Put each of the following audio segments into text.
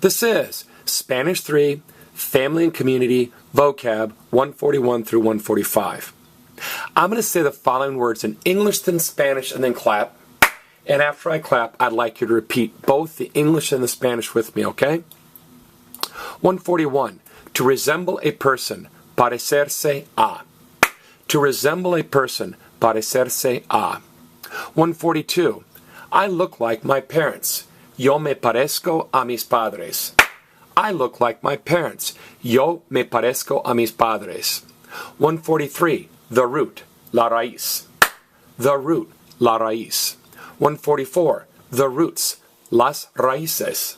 This is Spanish 3, Family and Community, Vocab 141 through 145. I'm going to say the following words in English, then Spanish, and then clap. And after I clap, I'd like you to repeat both the English and the Spanish with me, okay? 141. To resemble a person, parecerse a. To resemble a person, parecerse a. 142. I look like my parents. Yo me parezco a mis padres. I look like my parents. Yo me parezco a mis padres. 143. The root, la raíz. The root, la raíz. 144. The roots, las raíces.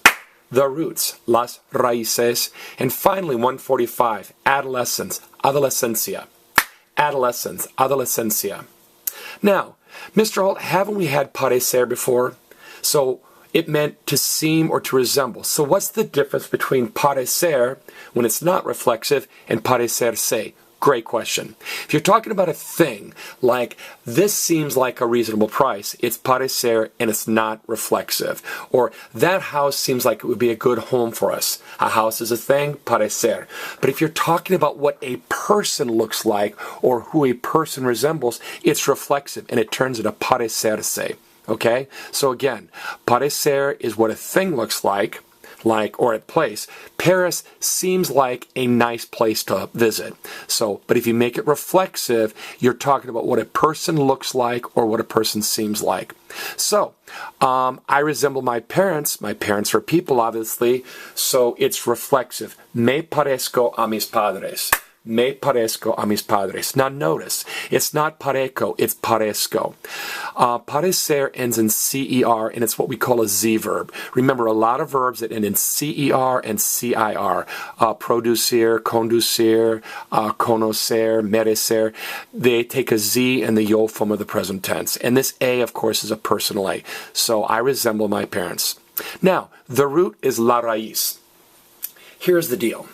The roots, las raíces. And finally, 145. Adolescence, adolescencia. Adolescence, adolescencia. Now, Mr. Holt, haven't we had parecer before? So it meant to seem or to resemble. So what's the difference between parecer, when it's not reflexive, and parecerse? Great question. If you're talking about a thing, like this seems like a reasonable price, it's parecer and it's not reflexive. Or that house seems like it would be a good home for us. A house is a thing, parecer. But if you're talking about what a person looks like or who a person resembles, it's reflexive and it turns into parecerse. Okay? So again, parecer is what a thing looks like or a place. Paris seems like a nice place to visit. So, but if you make it reflexive, you're talking about what a person looks like or what a person seems like. So, I resemble my parents. My parents are people, obviously, so it's reflexive. Me parezco a mis padres. Me parezco a mis padres. Now notice, it's not parezco, it's parezco. Parecer ends in CER, and it's what we call a Z verb. Remember, a lot of verbs that end in CER and CIR, producir, conducir, conocer, merecer, they take a Z in the yo form of the present tense. And this A, of course, is a personal A. So I resemble my parents. Now, the root is la raíz. Here's the deal.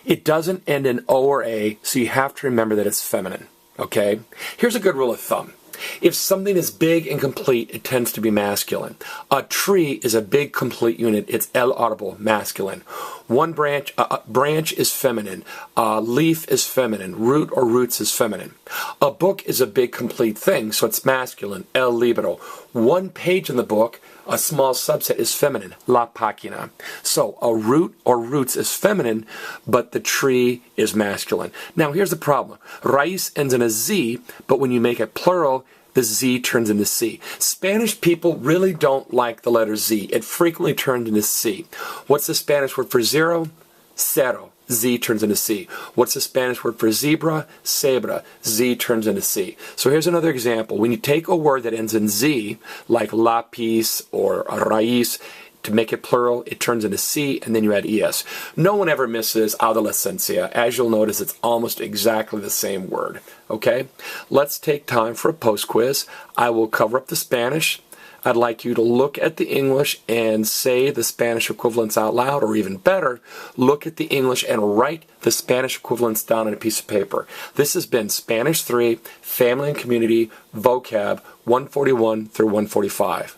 It doesn't end in O or A, so you have to remember that it's feminine, okay? Here's a good rule of thumb. If something is big and complete, it tends to be masculine. A tree is a big, complete unit. It's el árbol, masculine. One branch, branch is feminine. Leaf is feminine. Root or roots is feminine. A book is a big, complete thing, so it's masculine, el libro. One page in the book, a small subset, is feminine, la página. So a root or roots is feminine, but the tree is masculine. Now here's the problem. Raíz ends in a Z, but when you make it plural, the Z turns into C. Spanish people really don't like the letter Z. It frequently turns into C. What's the Spanish word for zero? Cero. Z turns into C. What's the Spanish word for zebra? Cebra. Z turns into C. So here's another example. When you take a word that ends in Z, like lápiz or raíz, to make it plural, it turns into C, and then you add ES. No one ever misses adolescencia. As you'll notice, it's almost exactly the same word. Okay? Let's take time for a post-quiz. I will cover up the Spanish. I'd like you to look at the English and say the Spanish equivalents out loud, or even better, look at the English and write the Spanish equivalents down on a piece of paper. This has been Spanish 3, Family and Community, Vocab 141 through 145.